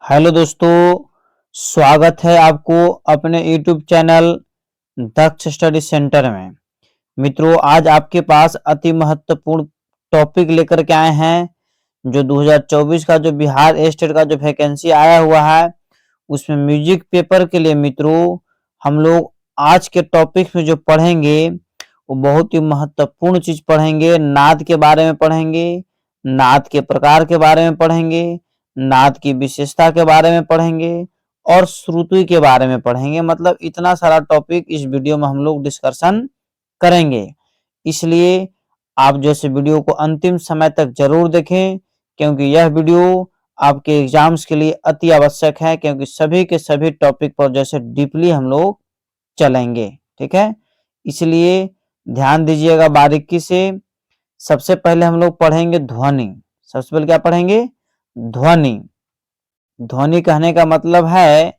Hello दोस्तों, स्वागत है आपको अपने YouTube चैनल दक्ष स्टडी सेंटर में। मित्रों, आज आपके पास अति महत्वपूर्ण टॉपिक लेकर के आए हैं। जो 2024 का जो बिहार स्टेट का जो वैकेंसी आया हुआ है, उसमें म्यूजिक पेपर के लिए मित्रों हम लोग आज के टॉपिक में जो पढ़ेंगे वो बहुत ही महत्वपूर्ण चीज पढ़ेंगे। नाद के बारे में पढ़ेंगे, नाद के प्रकार के बारे में पढ़ेंगे, नाद की विशेषता के बारे में पढ़ेंगे और श्रुति के बारे में पढ़ेंगे। मतलब इतना सारा टॉपिक इस वीडियो में हम लोग डिस्कशन करेंगे। इसलिए आप जैसे वीडियो को अंतिम समय तक जरूर देखें, क्योंकि यह वीडियो आपके एग्जाम्स के लिए अति आवश्यक है, क्योंकि सभी के सभी टॉपिक पर जैसे डीपली हम लोग चलेंगे। ठीक है, इसलिए ध्यान दीजिएगा बारीकी से। सबसे पहले हम लोग पढ़ेंगे ध्वनि। सबसे पहले क्या पढ़ेंगे? ध्वनि। ध्वनि कहने का मतलब है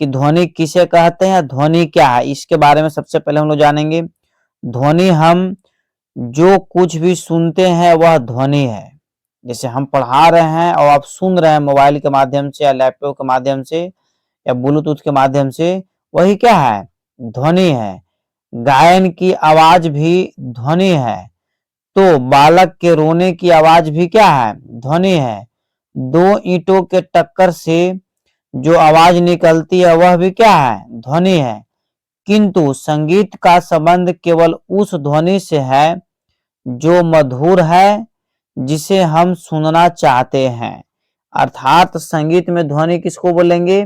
कि ध्वनि किसे कहते हैं, ध्वनि क्या है, इसके बारे में सबसे पहले हम लोग जानेंगे। ध्वनि हम जो कुछ भी सुनते हैं वह ध्वनि है। जैसे हम पढ़ा रहे हैं और आप सुन रहे हैं मोबाइल के माध्यम से या लैपटॉप के माध्यम से या ब्लूटूथ के माध्यम से, वही क्या है? ध्वनि है। गायन की आवाज भी ध्वनि है। तो बालक के रोने की आवाज भी क्या है? ध्वनि है। दो ईंटों के टक्कर से जो आवाज निकलती है वह भी क्या है? ध्वनि है। किंतु संगीत का संबंध केवल उस ध्वनि से है जो मधुर है, जिसे हम सुनना चाहते हैं। अर्थात संगीत में ध्वनि किसको बोलेंगे?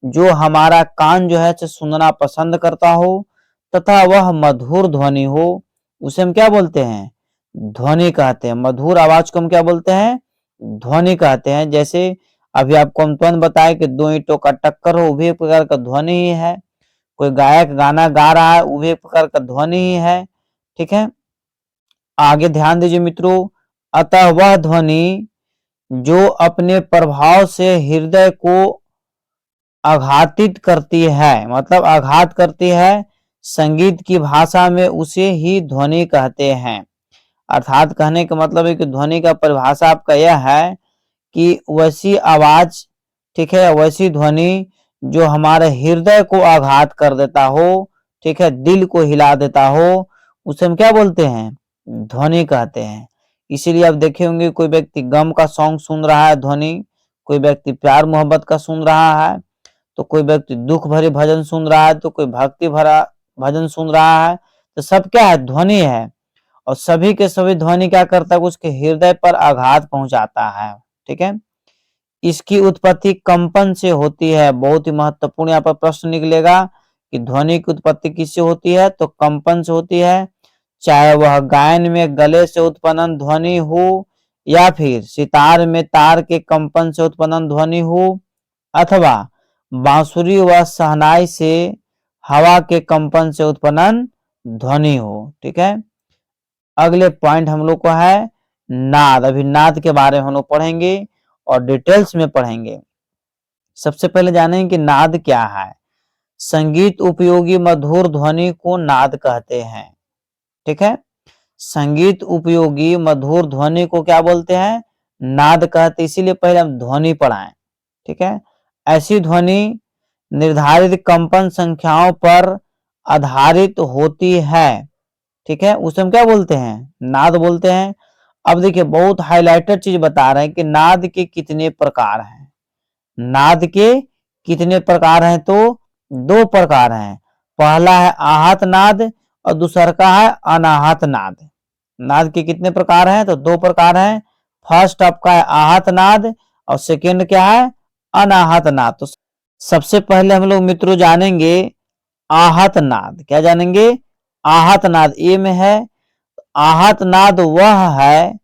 जो हमारा कान जो है सुनना पसंद करता हो तथा वह मधुर ध्वनि हो, उसे हम क्या बोलते हैं? ध्वनि कहते हैं। मधुर आवाज को हम क्या बोलते हैं? ध्वनि कहते हैं। जैसे अभी आपको हम तुरंत बताए कि दो ईंटों का टक्कर हो, वो भी एक प्रकार का ध्वनि ही है। कोई गायक गाना गा रहा है, वो भी एक प्रकार का ध्वनि ही है। ठीक है, आगे ध्यान दीजिए मित्रों। अतः वह ध्वनि जो अपने प्रभाव से हृदय को आघातित करती है, मतलब आघात करती है, संगीत की भाषा में उसे ही ध्वनि कहते हैं। अर्थात कहने का मतलब है कि ध्वनि का परिभाषा आपका यह है कि वैसी आवाज, ठीक है, वैसी ध्वनि जो हमारे हृदय को आघात कर देता हो, ठीक है, दिल को हिला देता हो, उसे हम क्या बोलते हैं? ध्वनि कहते हैं। इसीलिए आप देखे होंगे कोई व्यक्ति गम का सॉन्ग सुन रहा है, ध्वनि। कोई व्यक्ति प्यार मोहब्बत का सुन रहा है, तो कोई व्यक्ति दुख भरे भजन सुन रहा है, तो कोई भक्ति भरा भजन सुन रहा है। तो सब क्या है? ध्वनि है। और सभी के सभी ध्वनि क्या करता है? उसके हृदय पर आघात पहुंचाता है। ठीक है, इसकी उत्पत्ति कंपन से होती है। बहुत ही महत्वपूर्ण यहाँ पर प्रश्न निकलेगा कि ध्वनि की उत्पत्ति किससे होती है? तो कंपन से होती है। चाहे वह गायन में गले से उत्पन्न ध्वनि हो, या फिर सितार में तार के कंपन से उत्पन्न ध्वनि हो, अथवा बांसुरी व शहनाई से हवा के कंपन से उत्पन्न ध्वनि हो। ठीक है, अगले पॉइंट हम लोग को है नाद। अभी नाद के बारे में हम लोग पढ़ेंगे और डिटेल्स में पढ़ेंगे। सबसे पहले जानेंगे कि नाद क्या है। संगीत उपयोगी मधुर ध्वनि को नाद कहते हैं। ठीक है, संगीत उपयोगी मधुर ध्वनि को क्या बोलते हैं? नाद कहते हैं। इसीलिए पहले हम ध्वनि पढ़ाएं। ठीक है, ऐसी ध्वनि निर्धारित कंपन संख्याओं पर आधारित होती है। ठीक है, उसे हम क्या बोलते हैं? नाद बोलते हैं। अब देखिए, बहुत हाईलाइटेड चीज बता रहे हैं कि नाद के कितने प्रकार हैं। नाद के कितने प्रकार हैं? तो दो प्रकार हैं। पहला है आहत नाद और दूसरा का है अनाहत नाद। नाद के कितने प्रकार हैं? तो दो प्रकार हैं। फर्स्ट आपका है आहत नाद और सेकंड क्या है? अनाहत नाद। तो सबसे पहले हम लोग मित्रों जानेंगे आहत नाद। क्या जानेंगे? आहत नाद। ए में है। आहत नाद वह है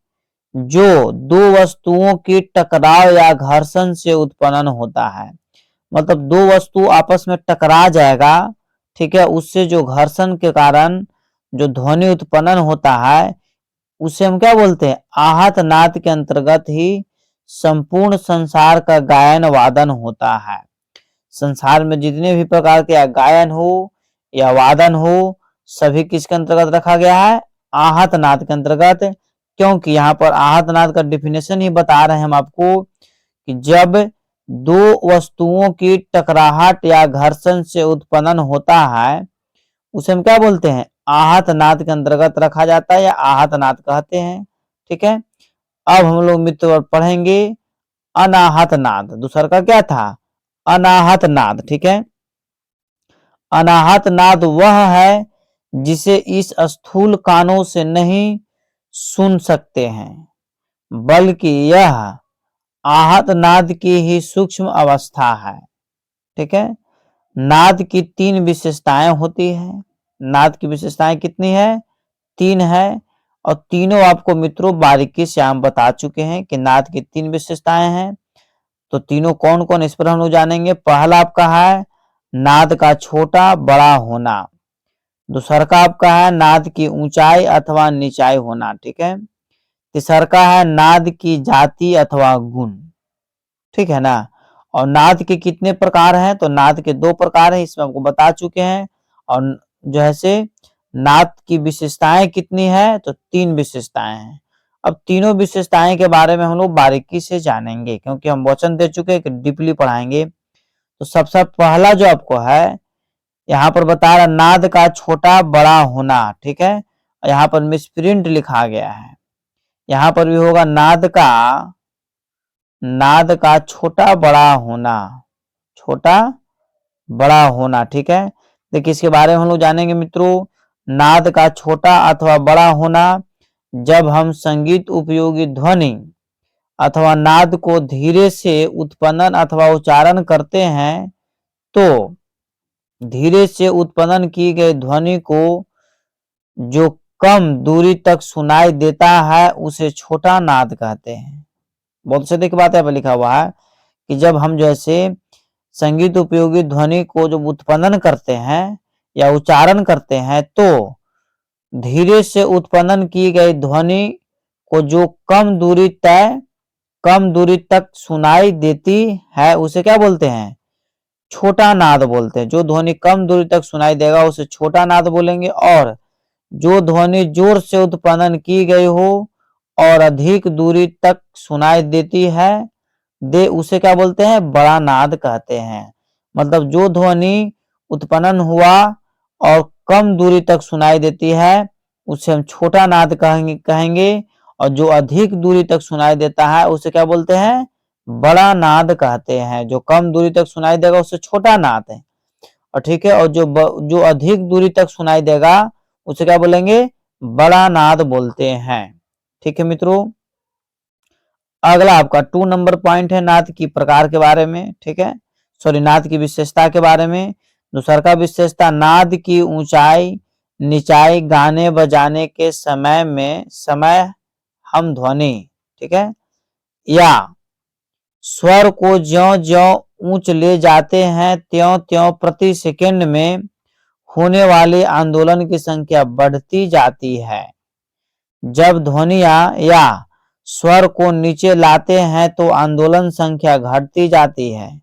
जो दो वस्तुओं की टकराव या घर्षण से उत्पन्न होता है। मतलब दो वस्तु आपस में टकरा जाएगा, ठीक है, उससे जो घर्षण के कारण जो ध्वनि उत्पन्न होता है, उसे हम क्या बोलते हैं? आहत नाद के अंतर्गत ही संपूर्ण संसार का गायन वादन होता है। संसार में जितने भी प्रकार के गायन हो या वादन हो, सभी किसके अंतर्गत रखा गया है? आहत नाद के अंतर्गत। क्योंकि यहाँ पर आहत नाद का डिफिनेशन ही बता रहे हैं हम आपको कि जब दो वस्तुओं की टकराहट या घर्षण से उत्पन्न होता है उसे हम क्या बोलते हैं, आहत नाद के अंतर्गत रखा जाता है या आहत नाद कहते हैं। ठीक है, अब हम लोग मित्र पढ़ेंगे अनाहत नाद। दूसरा का क्या था, अनाहत नाद। ठीक है, अनाहत नाद वह है जिसे इस स्थूल कानों से नहीं सुन सकते हैं, बल्कि यह आहत नाद की ही सूक्ष्म अवस्था है। ठीक है, नाद की तीन विशेषताएं होती है। नाद की विशेषताएं कितनी है, तीन है, और तीनों आपको मित्रों बारीकी से हम बता चुके हैं कि नाद की तीन विशेषताएं हैं। तो तीनों कौन कौन, इस पर हम लोग जानेंगे। पहला आपका है नाद का छोटा बड़ा होना। दूसरा का आपका है नाद की ऊंचाई अथवा निचाई होना। ठीक है, तीसरा का है नाद की जाति अथवा गुण। ठीक है ना, और नाद के कितने प्रकार हैं, तो नाद के दो प्रकार हैं, इसमें आपको बता चुके हैं। और जो है से नाद की विशेषताएं कितनी है, तो तीन विशेषताएं हैं। अब तीनों विशेषताएं के बारे में हम लोग बारीकी से जानेंगे, क्योंकि हम वचन दे चुके हैं कि डीपली पढ़ाएंगे। तो सबसे पहला जो आपको है यहाँ पर बता रहा नाद का छोटा बड़ा होना। ठीक है, यहाँ पर मिसप्रिंट लिखा गया है, यहाँ पर भी होगा नाद का छोटा बड़ा होना, छोटा बड़ा होना। ठीक है, देखिए इसके बारे में हम लोग जानेंगे मित्रों। नाद का छोटा अथवा बड़ा होना, जब हम संगीत उपयोगी ध्वनि अथवा नाद को धीरे से उत्पन्न अथवा उच्चारण करते हैं तो धीरे से उत्पन्न की गई ध्वनि को जो कम दूरी तक सुनाई देता है उसे छोटा नाद कहते हैं। बहुत सीधी बात है, लिखा हुआ है कि जब हम जैसे संगीत उपयोगी ध्वनि को जब उत्पन्न करते हैं या उच्चारण करते हैं तो धीरे से उत्पन्न की गई ध्वनि को जो कम दूरी तक सुनाई देती है उसे क्या बोलते हैं, छोटा नाद बोलते हैं। जो ध्वनि कम दूरी तक सुनाई देगा उसे छोटा नाद बोलेंगे, और जो ध्वनि जोर से उत्पन्न की गई हो और अधिक दूरी तक सुनाई देती है उसे क्या बोलते हैं, बड़ा नाद कहते हैं। मतलब जो ध्वनि उत्पन्न हुआ और कम दूरी तक सुनाई देती है उसे हम छोटा नाद कहेंगे, और जो अधिक दूरी तक सुनाई देता है उसे क्या बोलते हैं, बड़ा नाद कहते हैं। जो कम दूरी तक सुनाई देगा उसे छोटा नाद है, और ठीक है, और जो अधिक दूरी तक सुनाई देगा उसे क्या बोलेंगे, बड़ा नाद बोलते हैं। ठीक है मित्रों, अगला आपका 2 नंबर पॉइंट है नाद की प्रकार के बारे में। ठीक है, सॉरी, नाद की विशेषता के बारे में। दूसरा का विशेषता नाद की ऊंचाई निचाई गाने बजाने के समय हम ध्वनि, ठीक है, या स्वर को ज्यों ज्यों ऊंच ले जाते हैं त्यों त्यों प्रति सेकंड में होने वाले आंदोलन की संख्या बढ़ती जाती है। जब ध्वनियां या स्वर को नीचे लाते हैं तो आंदोलन संख्या घटती जाती है।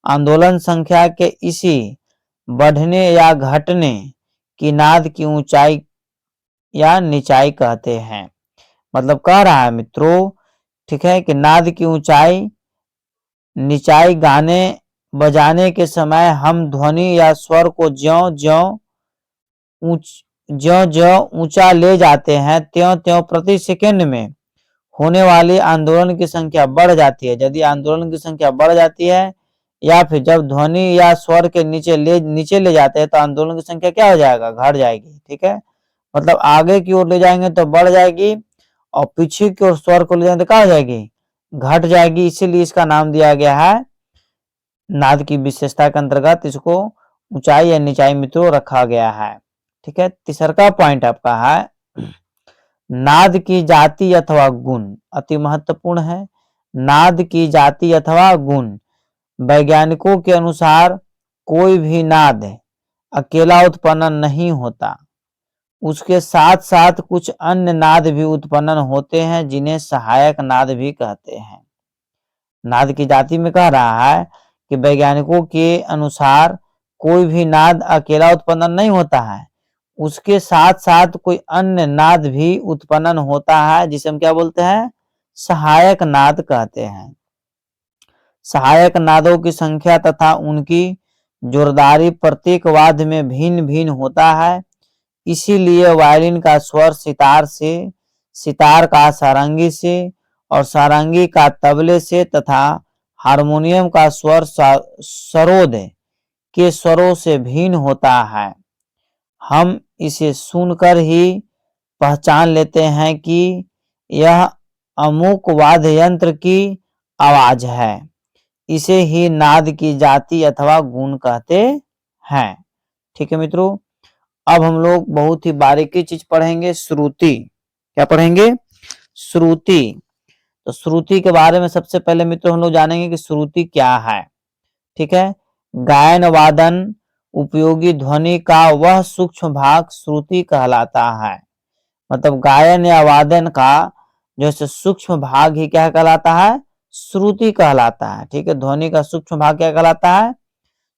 आंदोलन संख्या के इसी बढ़ने या घटने की नाद की ऊंचाई या निचाई कहते हैं। मतलब कह रहा है मित्रों, ठीक है, कि नाद की ऊंचाई निचाई गाने बजाने के समय हम ध्वनि या स्वर को ज्यों ज्यों ऊंचा ले जाते हैं त्यों त्यों प्रति सेकंड में होने वाली आंदोलन की संख्या बढ़ जाती है। यदि आंदोलन की संख्या बढ़ जाती है या फिर जब ध्वनि या स्वर के नीचे ले जाते हैं तो आंदोलन की संख्या क्या हो जाएगा, घट जाएगी। ठीक है, मतलब आगे की ओर ले जाएंगे तो बढ़ जाएगी और पीछे की ओर स्वर को ले जाएंगे तो क्या हो जाएगी, घट जाएगी। इसीलिए इसका नाम दिया गया है, नाद की विशेषता के अंतर्गत इसको ऊंचाई या निचाई मित्रों रखा गया है। ठीक है, तीसरा पॉइंट आपका है नाद की जाति अथवा गुण, अति महत्वपूर्ण है। नाद की जाति अथवा गुण, वैज्ञानिकों के अनुसार कोई भी नाद अकेला उत्पन्न नहीं होता, उसके साथ साथ कुछ अन्य नाद भी उत्पन्न होते हैं जिन्हें सहायक नाद भी कहते हैं। नाद की जाति में कह रहा है कि वैज्ञानिकों के अनुसार कोई भी नाद अकेला उत्पन्न नहीं होता है, उसके साथ साथ कोई अन्य नाद भी उत्पन्न होता है जिसे हम क्या बोलते हैं, सहायक नाद कहते हैं। सहायक नादों की संख्या तथा उनकी जोरदारी प्रत्येक वाद्य में भिन्न भिन्न होता है। इसीलिए वायलिन का स्वर सितार से, सितार का सारंगी से और सारंगी का तबले से तथा हारमोनियम का स्वर सरोद के स्वरों से भिन्न होता है। हम इसे सुनकर ही पहचान लेते हैं कि यह अमुक वाद्य यंत्र की आवाज है। इसे ही नाद की जाति अथवा गुण कहते हैं। ठीक है मित्रों, अब हम लोग बहुत ही बारीकी चीज पढ़ेंगे, श्रुति। क्या पढ़ेंगे? श्रुति। तो श्रुति के बारे में सबसे पहले मित्रों हम लोग जानेंगे कि श्रुति क्या है। ठीक है, गायन वादन उपयोगी ध्वनि का वह सूक्ष्म भाग श्रुति कहलाता है। मतलब गायन या वादन का जो सूक्ष्म भाग ही क्या कहलाता है? श्रुति कहलाता है। ठीक है, ध्वनि का सूक्ष्म भाग क्या कहलाता है?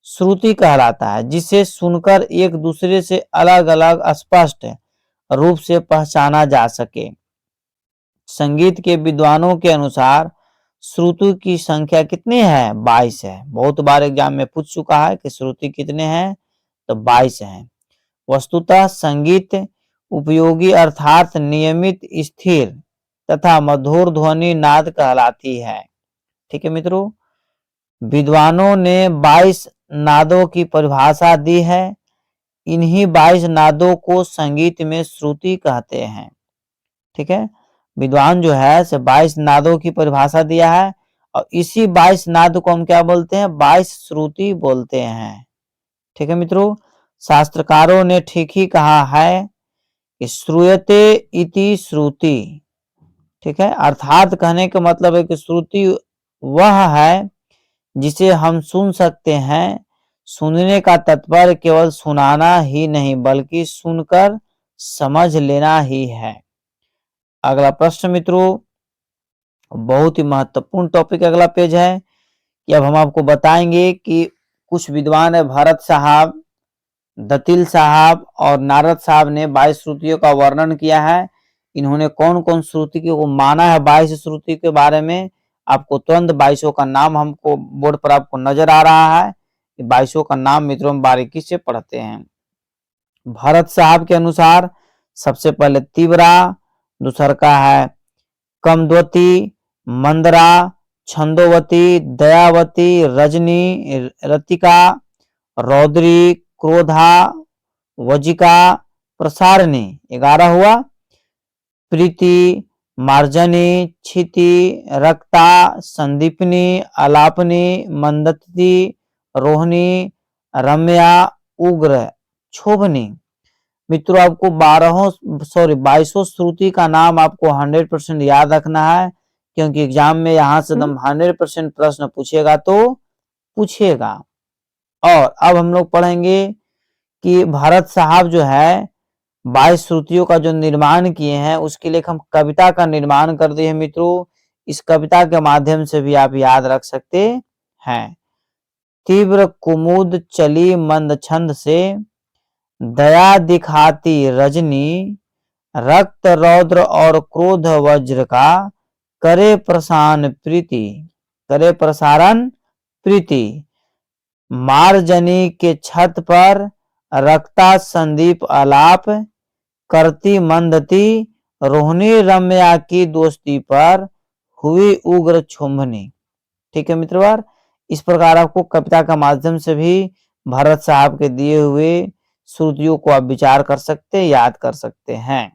श्रुति कहलाता है, जिसे सुनकर एक दूसरे से अलग अलग स्पष्ट रूप से पहचाना जा सके। संगीत के विद्वानों के अनुसार श्रुति की संख्या कितनी है? 22 है। बहुत बार एग्जाम में पूछ चुका है कि श्रुति कितने हैं, तो 22 हैं। वस्तुतः संगीत उपयोगी अर्थात नियमित, स्थिर तथा मधुर ध्वनि नाद कहलाती है। ठीक है मित्रों, विद्वानों ने 22 नादों की परिभाषा दी है। इन्हीं 22 नादों को संगीत में श्रुति कहते हैं। ठीक है, विद्वान जो है 22 नादों की परिभाषा दिया है और इसी 22 नाद को हम क्या बोलते हैं? 22 श्रुति बोलते हैं। ठीक है मित्रों, शास्त्रकारों ने ठीक ही कहा है कि श्रूयते इति श्रुति। ठीक है, अर्थात कहने का मतलब है कि श्रुति वह है जिसे हम सुन सकते हैं। सुनने का तात्पर्य केवल सुनाना ही नहीं बल्कि सुनकर समझ लेना ही है। अगला प्रश्न मित्रों, बहुत ही महत्वपूर्ण टॉपिक अगला पेज है कि अब हम आपको बताएंगे कि कुछ विद्वान है, भरत साहब, दतिल साहब और नारद साहब ने 22 श्रुतियों का वर्णन किया है। इन्होंने कौन कौन श्रुति को माना है? 22 श्रुति के बारे में आपको तुरंत 22 का नाम हमको बोर्ड पर आपको नजर आ रहा है। 22 का नाम मित्रों हम बारीकी से पढ़ते हैं। भरत साहब के अनुसार सबसे पहले तीव्रा, दूसर का है कमद्वती, मंदरा, छंदोवती, दयावती, रजनी, रतिका, रौद्री, क्रोधा, वजिका, प्रसारणी 11 हुआ। प्रीति, मार्जनी, क्षिति, रक्ता, संदीपनी, आलापनी, मंदती, रोहिणी, रम्या, उग्र, क्षोभनी। मित्रों आपको 22 श्रुति का नाम आपको 100% याद रखना है, क्योंकि एग्जाम में यहाँ से एकदम 100% प्रश्न पूछेगा तो पूछेगा। और अब हम लोग पढ़ेंगे कि भरत साहब जो है 22 श्रुतियों का जो निर्माण किए हैं उसके लिए हम कविता का निर्माण कर दिए हैं मित्रों। इस कविता के माध्यम से भी आप याद रख सकते हैं। तीव्र कुमुद चली मंद छंद से, दया दिखाती रजनी, रक्त रौद्र और क्रोध वज्र का करे प्रसारण प्रीति, करे प्रसारण प्रीति। मार्जनी के छत पर रक्ता संदीप आलाप, करती मंदती रोहिणी रम्या की दोस्ती पर हुई उग्र छुम्भनी। ठीक है मित्रवार, इस प्रकार आपको कविता का माध्यम से भी भरत साहब के दिए हुए श्रुतियों को आप विचार कर सकते, याद कर सकते हैं।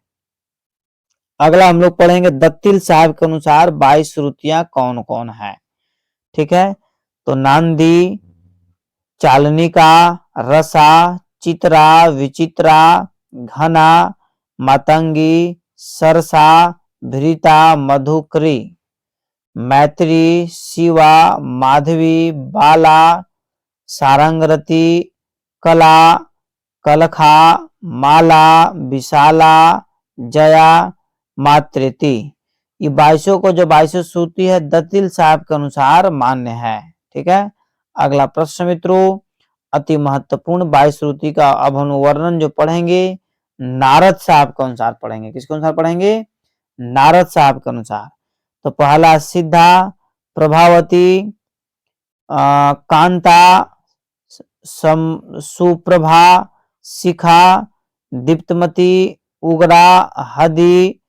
अगला हम लोग पढ़ेंगे दत्तिल साहब के अनुसार 22 श्रुतियां कौन कौन है। ठीक है, तो नांदी, चालनिका, रसा, चित्रा, विचित्रा, घना, मातंगी, सरसा, भृता, मधुकरी, मैत्री, शिवा, माधवी, बाला, सारंगरती, कला, कलखा, माला, विशाला, जया, मातृति। ये 22 को जो 22 श्रुति है दत्तिल साहब के अनुसार मान्य है। ठीक है, अगला प्रश्न मित्रों अति महत्वपूर्ण 22 श्रुति का अब हम वर्णन जो पढ़ेंगे नारद साहब के अनुसार पढ़ेंगे। किसके अनुसार पढ़ेंगे? नारद साहब के अनुसार। तो पहला सिद्धा, प्रभावती, कांता, सुप्रभा, शिखा, दीप्तमती, उग्रा, हदि,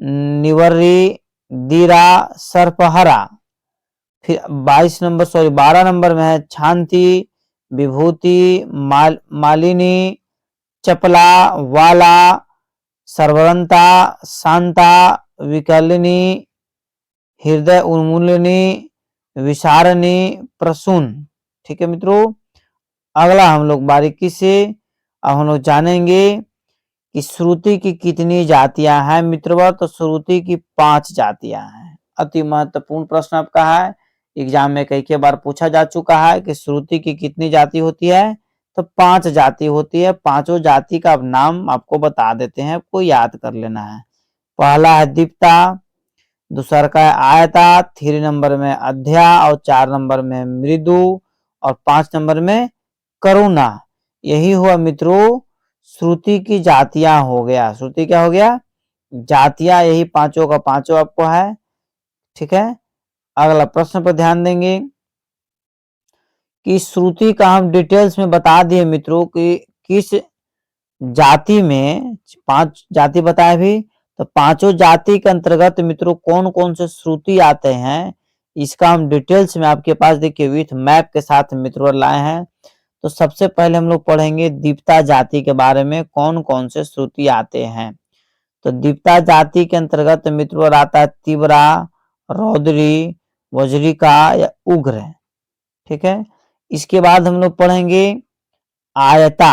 निवर्री, दीरा, सर्पहरा। फिर 12 नंबर में है शांति, विभूति, मालिनी, चपला, वाला, सर्वरंता, शांता, विकलिनी, हृदय उन्मूलनी, विसारणी, प्रसून। ठीक है मित्रों, अगला हम लोग बारीकी से अब हम लोग जानेंगे कि श्रुति की कितनी जातियां हैं मित्रवर। तो श्रुति की 5 जातियां हैं। अति महत्वपूर्ण प्रश्न आपका है, एग्जाम में कई बार पूछा जा चुका है कि श्रुति की कितनी जाति होती है। तो 5 जाति होती है। पांचों जाति का अब नाम आपको बता देते हैं, आपको याद कर लेना है। पहला है दीप्ता, दूसरा का है आयता, 3 नंबर में अध्या, और 4 नंबर में मृदु, और 5 नंबर में करुणा। यही हुआ मित्रों श्रुति की जातियां हो गया। श्रुति क्या हो गया? जातियां, यही पांचों का पांचों आपको है। ठीक है, अगला प्रश्न पर ध्यान देंगे कि श्रुति का हम डिटेल्स में बता दिए मित्रों कि किस जाति में 5 जाति बताए भी। तो पांचों जाति के अंतर्गत मित्रों कौन कौन से श्रुति आते हैं, इसका हम डिटेल्स में आपके पास देखिए विथ मैप के साथ मित्रों लाए हैं। तो सबसे पहले हम लोग पढ़ेंगे दीप्ता जाति के बारे में, कौन कौन से श्रुति आते हैं। तो दीप्ता जाति के अंतर्गत मित्रों आता है तीव्रा, रौद्री, वज्रिका या उग्र। ठीक है, इसके बाद हम लोग पढ़ेंगे आयता।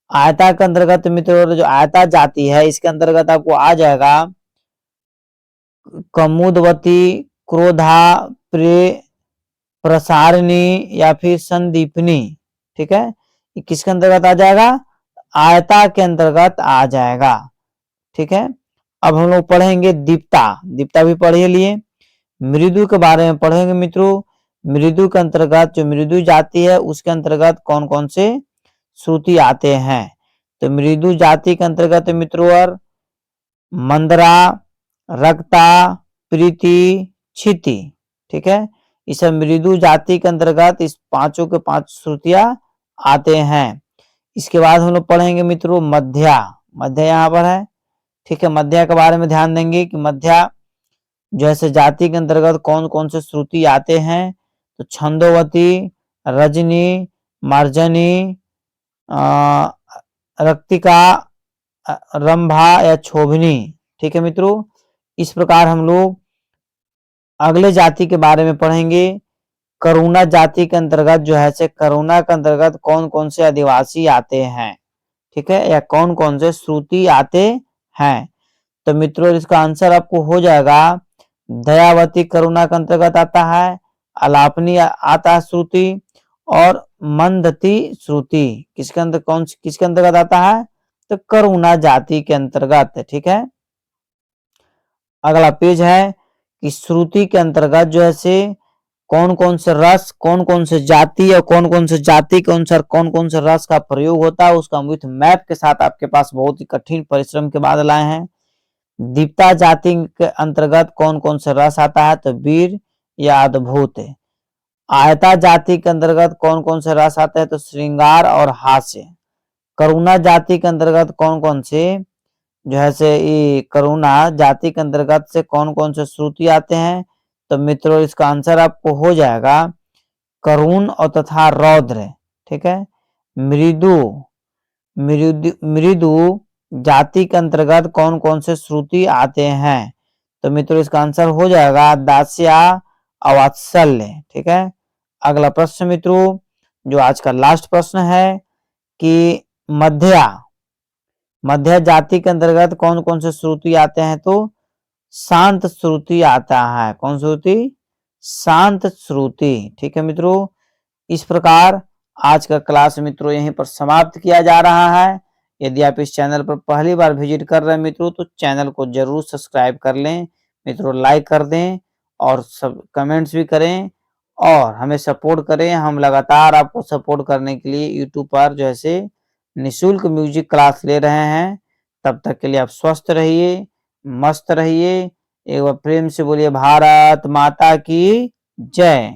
आयता के अंतर्गत मित्रों जो आयता जाति है, इसके अंतर्गत आपको आ जाएगा कमुदवती, क्रोधा, प्रिय, प्रसारणी या फिर संदीपनी। ठीक है, ये किसके अंतर्गत आ जाएगा? आयता के अंतर्गत आ जाएगा। ठीक है, अब हम लोग पढ़ेंगे दीप्ता। दीप्ता भी पढ़े लिए। मृदु के बारे में पढ़ेंगे मित्रों। मृदु के अंतर्गत जो मृदु जाति है उसके अंतर्गत कौन कौन से श्रुति आते हैं। तो मृदु जाति के अंतर्गत मित्रों मंदरा, रक्ता, प्रीति, क्षिति। ठीक है, इस मृदु जाति के अंतर्गत इस पांचों के 5 श्रुतियां आते हैं। इसके बाद हम लोग पढ़ेंगे मित्रों मध्या। मध्या यहाँ पर है। ठीक है, मध्या के बारे में ध्यान देंगे कि मध्या जैसे जाति के अंतर्गत कौन कौन से श्रुति आते हैं। तो छंदोवती, रजनी, मार्जनी, रक्तिका, रंभा या क्षोभिनी। ठीक है मित्रों, इस प्रकार हम लोग अगले जाति के बारे में पढ़ेंगे। करुणा जाति के अंतर्गत जो है से करुणा के अंतर्गत कौन कौन से आदिवासी आते हैं। ठीक है, या कौन कौन से श्रुति आते हैं। तो मित्रों इसका आंसर आपको हो जाएगा दयावती करुणा के अंतर्गत आता है, अलापनी आता है श्रुति, और मंदती श्रुति किसके अंदर किसके अंतर्गत आता है? तो करुणा जाति के अंतर्गत। ठीक है, अगला पेज है कि श्रुति के अंतर्गत जो है से कौन कौन से रस, कौन कौन से जाति और कौन कौन से जाति के अनुसार कौन कौन से रस का प्रयोग होता है, उसका विथ मैप के साथ आपके पास बहुत ही कठिन परिश्रम के बाद लाए हैं। दीप्ता जाति के अंतर्गत कौन कौन से रस आता है? तो वीर या अद्भुत। आयता जाति के अंतर्गत कौन कौन से रस आते हैं? तो श्रृंगार और हास्य। करुणा जाति के अंतर्गत कौन कौन से जो है से ये करुणा जाति के अंतर्गत से कौन कौन से श्रुति आते हैं। तो मित्रों इसका आंसर आपको हो जाएगा करुण और तथा रौद्र। ठीक है, मृदु मृदु मृदु जाति के अंतर्गत कौन कौन से श्रुति आते हैं। तो मित्रों इसका आंसर हो जाएगा दास्या और वात्सल्य। ठीक है, अगला प्रश्न मित्रों जो आज का लास्ट प्रश्न है कि मध्या मध्य जाति के अंतर्गत कौन कौन से श्रुति आते हैं। तो शांत श्रुति आता है। कौन श्रुति? शांत श्रुति। ठीक है मित्रों, इस प्रकार आज का क्लास मित्रों यहीं पर समाप्त किया जा रहा है। यदि आप इस चैनल पर पहली बार विजिट कर रहे हैं मित्रों तो चैनल को जरूर सब्सक्राइब कर लें मित्रों, लाइक कर दें और सब कमेंट्स भी करें और हमें सपोर्ट करें। हम लगातार आपको सपोर्ट करने के लिए यूट्यूब पर जैसे निःशुल्क म्यूजिक क्लास ले रहे हैं। तब तक के लिए आप स्वस्थ रहिए, मस्त रहिए। एक बार प्रेम से बोलिए भारत माता की जय।